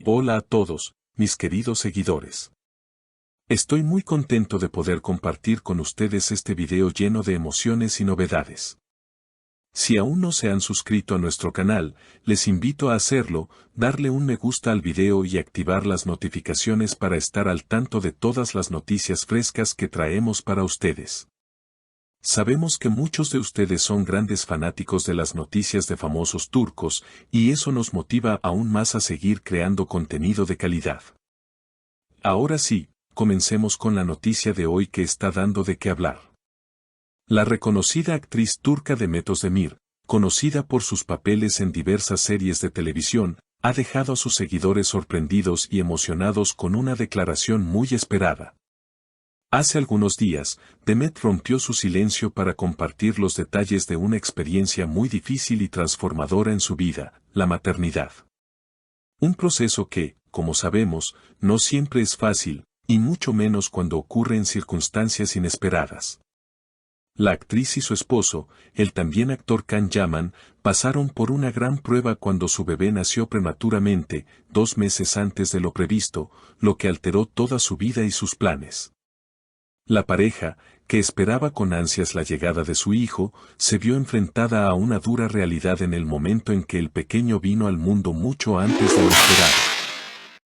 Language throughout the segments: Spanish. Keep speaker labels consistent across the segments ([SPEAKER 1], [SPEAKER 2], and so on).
[SPEAKER 1] Hola a todos, mis queridos seguidores. Estoy muy contento de poder compartir con ustedes este video lleno de emociones y novedades. Si aún no se han suscrito a nuestro canal, les invito a hacerlo, darle un me gusta al video y activar las notificaciones para estar al tanto de todas las noticias frescas que traemos para ustedes. Sabemos que muchos de ustedes son grandes fanáticos de las noticias de famosos turcos, y eso nos motiva aún más a seguir creando contenido de calidad. Ahora sí, comencemos con la noticia de hoy que está dando de qué hablar. La reconocida actriz turca Demet Özdemir, conocida por sus papeles en diversas series de televisión, ha dejado a sus seguidores sorprendidos y emocionados con una declaración muy esperada. Hace algunos días, Demet rompió su silencio para compartir los detalles de una experiencia muy difícil y transformadora en su vida, la maternidad. Un proceso que, como sabemos, no siempre es fácil, y mucho menos cuando ocurre en circunstancias inesperadas. La actriz y su esposo, el también actor Can Yaman, pasaron por una gran prueba cuando su bebé nació prematuramente, 2 meses antes de lo previsto, lo que alteró toda su vida y sus planes. La pareja, que esperaba con ansias la llegada de su hijo, se vio enfrentada a una dura realidad en el momento en que el pequeño vino al mundo mucho antes de lo esperado.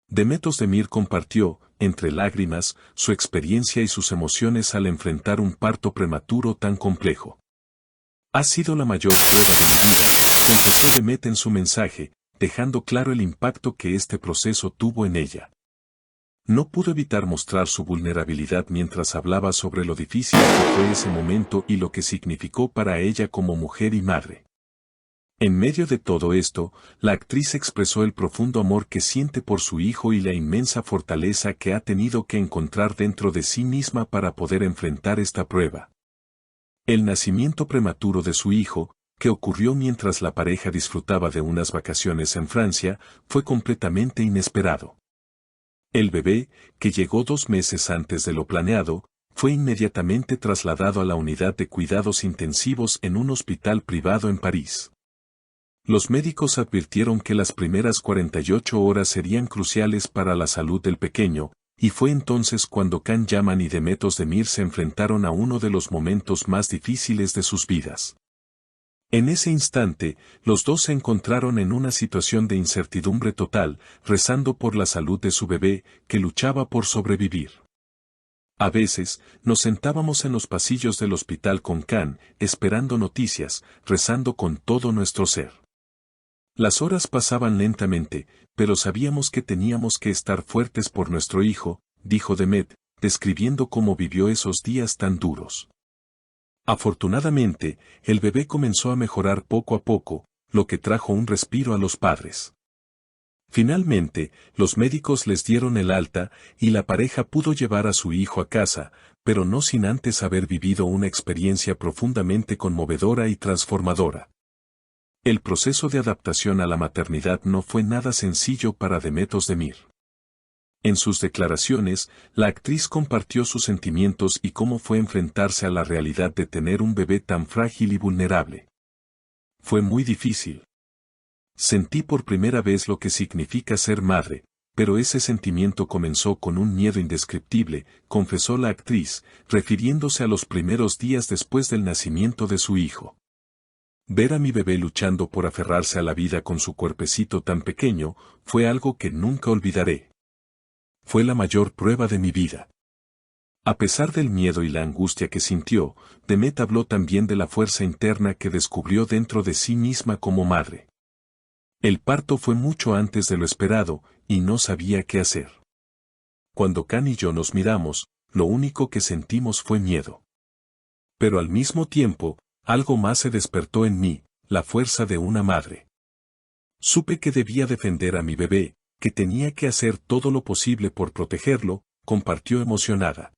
[SPEAKER 1] Demet Özdemir compartió, entre lágrimas, su experiencia y sus emociones al enfrentar un parto prematuro tan complejo. Ha sido la mayor prueba de mi vida, confesó Demet en su mensaje, dejando claro el impacto que este proceso tuvo en ella. No pudo evitar mostrar su vulnerabilidad mientras hablaba sobre lo difícil que fue ese momento y lo que significó para ella como mujer y madre. En medio de todo esto, la actriz expresó el profundo amor que siente por su hijo y la inmensa fortaleza que ha tenido que encontrar dentro de sí misma para poder enfrentar esta prueba. El nacimiento prematuro de su hijo, que ocurrió mientras la pareja disfrutaba de unas vacaciones en Francia, fue completamente inesperado. El bebé, que llegó 2 meses antes de lo planeado, fue inmediatamente trasladado a la unidad de cuidados intensivos en un hospital privado en París. Los médicos advirtieron que las primeras 48 horas serían cruciales para la salud del pequeño, y fue entonces cuando Can Yaman y Demet Özdemir se enfrentaron a uno de los momentos más difíciles de sus vidas. En ese instante, los dos se encontraron en una situación de incertidumbre total, rezando por la salud de su bebé, que luchaba por sobrevivir. A veces, nos sentábamos en los pasillos del hospital con Can, esperando noticias, rezando con todo nuestro ser. Las horas pasaban lentamente, pero sabíamos que teníamos que estar fuertes por nuestro hijo, dijo Demet, describiendo cómo vivió esos días tan duros. Afortunadamente, el bebé comenzó a mejorar poco a poco, lo que trajo un respiro a los padres. Finalmente, los médicos les dieron el alta, y la pareja pudo llevar a su hijo a casa, pero no sin antes haber vivido una experiencia profundamente conmovedora y transformadora. El proceso de adaptación a la maternidad no fue nada sencillo para Demet Özdemir. En sus declaraciones, la actriz compartió sus sentimientos y cómo fue enfrentarse a la realidad de tener un bebé tan frágil y vulnerable. Fue muy difícil. Sentí por primera vez lo que significa ser madre, pero ese sentimiento comenzó con un miedo indescriptible, confesó la actriz, refiriéndose a los primeros días después del nacimiento de su hijo. Ver a mi bebé luchando por aferrarse a la vida con su cuerpecito tan pequeño, fue algo que nunca olvidaré. Fue la mayor prueba de mi vida. A pesar del miedo y la angustia que sintió, Demet habló también de la fuerza interna que descubrió dentro de sí misma como madre. El parto fue mucho antes de lo esperado, y no sabía qué hacer. Cuando Can y yo nos miramos, lo único que sentimos fue miedo. Pero al mismo tiempo, algo más se despertó en mí, la fuerza de una madre. Supe que debía defender a mi bebé, que tenía que hacer todo lo posible por protegerlo, compartió emocionada.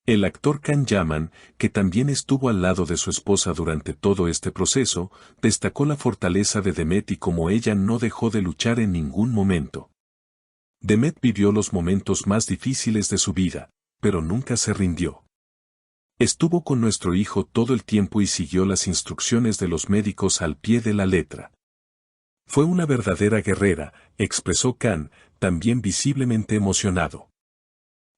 [SPEAKER 1] El actor Can Yaman, que también estuvo al lado de su esposa durante todo este proceso, destacó la fortaleza de Demet y cómo ella no dejó de luchar en ningún momento. Demet vivió los momentos más difíciles de su vida, pero nunca se rindió. Estuvo con nuestro hijo todo el tiempo y siguió las instrucciones de los médicos al pie de la letra. Fue una verdadera guerrera, expresó Khan, también visiblemente emocionado.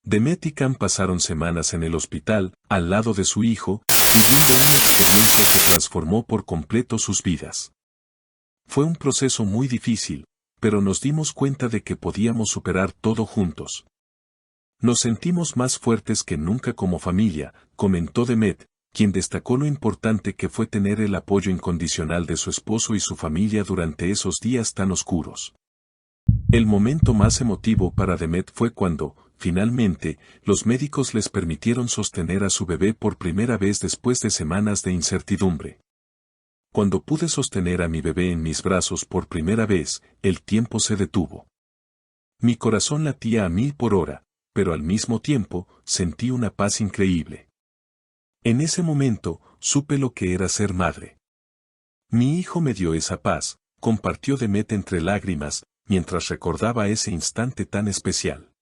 [SPEAKER 1] Demet y Khan pasaron semanas en el hospital, al lado de su hijo, viviendo una experiencia que transformó por completo sus vidas. Fue un proceso muy difícil, pero nos dimos cuenta de que podíamos superar todo juntos. Nos sentimos más fuertes que nunca como familia, comentó Demet, quien destacó lo importante que fue tener el apoyo incondicional de su esposo y su familia durante esos días tan oscuros. El momento más emotivo para Demet fue cuando, finalmente, los médicos les permitieron sostener a su bebé por primera vez después de semanas de incertidumbre. Cuando pude sostener a mi bebé en mis brazos por primera vez, el tiempo se detuvo. Mi corazón latía a 1000 por hora, pero al mismo tiempo, sentí una paz increíble. En ese momento, supe lo que era ser madre. Mi hijo me dio esa paz, compartió Demet entre lágrimas, mientras recordaba ese instante tan especial.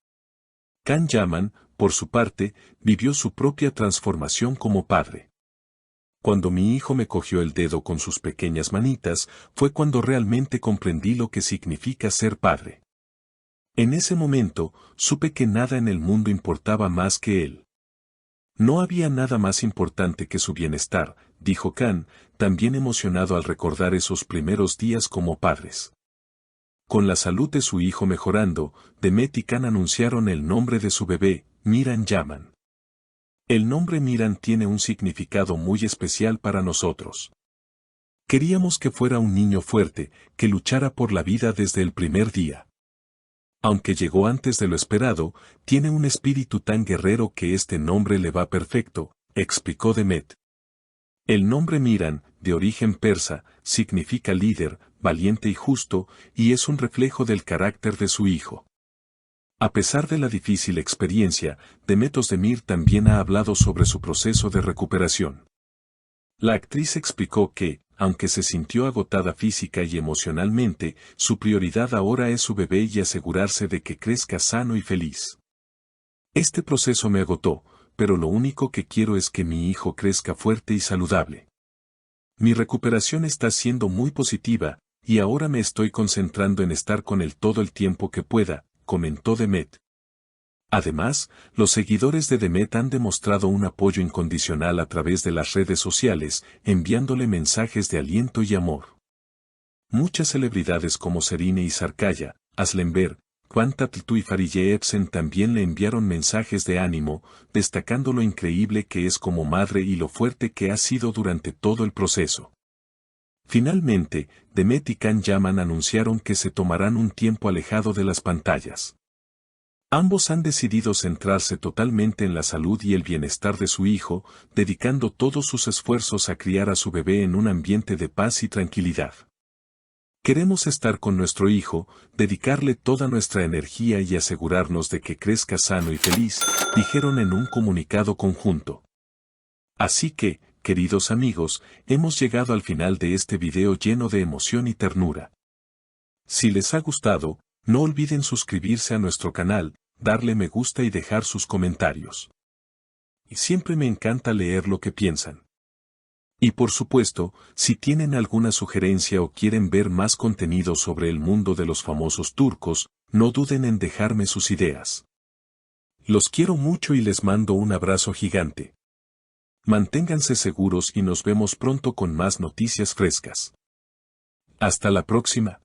[SPEAKER 1] Khan Yaman, por su parte, vivió su propia transformación como padre. Cuando mi hijo me cogió el dedo con sus pequeñas manitas, fue cuando realmente comprendí lo que significa ser padre. En ese momento, supe que nada en el mundo importaba más que él. No había nada más importante que su bienestar, dijo Khan, también emocionado al recordar esos primeros días como padres. Con la salud de su hijo mejorando, Demet y Khan anunciaron el nombre de su bebé, Miran Yaman. El nombre Miran tiene un significado muy especial para nosotros. Queríamos que fuera un niño fuerte, que luchara por la vida desde el primer día. Aunque llegó antes de lo esperado, tiene un espíritu tan guerrero que este nombre le va perfecto, explicó Demet. El nombre Miran, de origen persa, significa líder, valiente y justo, y es un reflejo del carácter de su hijo. A pesar de la difícil experiencia, Demet Özdemir también ha hablado sobre su proceso de recuperación. La actriz explicó que, aunque se sintió agotada física y emocionalmente, su prioridad ahora es su bebé y asegurarse de que crezca sano y feliz. Este proceso me agotó, pero lo único que quiero es que mi hijo crezca fuerte y saludable. Mi recuperación está siendo muy positiva, y ahora me estoy concentrando en estar con él todo el tiempo que pueda, comentó Demet. Además, los seguidores de Demet han demostrado un apoyo incondicional a través de las redes sociales, enviándole mensajes de aliento y amor. Muchas celebridades como Serine y Sarkaya, Aslember, Quantatl y Fariye Epsen también le enviaron mensajes de ánimo, destacando lo increíble que es como madre y lo fuerte que ha sido durante todo el proceso. Finalmente, Demet y Khan Yaman anunciaron que se tomarán un tiempo alejado de las pantallas. Ambos han decidido centrarse totalmente en la salud y el bienestar de su hijo, dedicando todos sus esfuerzos a criar a su bebé en un ambiente de paz y tranquilidad. Queremos estar con nuestro hijo, dedicarle toda nuestra energía y asegurarnos de que crezca sano y feliz, dijeron en un comunicado conjunto. Así que, queridos amigos, hemos llegado al final de este video lleno de emoción y ternura. Si les ha gustado, no olviden suscribirse a nuestro canal, darle me gusta y dejar sus comentarios. Y siempre me encanta leer lo que piensan. Y por supuesto, si tienen alguna sugerencia o quieren ver más contenido sobre el mundo de los famosos turcos, no duden en dejarme sus ideas. Los quiero mucho y les mando un abrazo gigante. Manténganse seguros y nos vemos pronto con más noticias frescas. Hasta la próxima.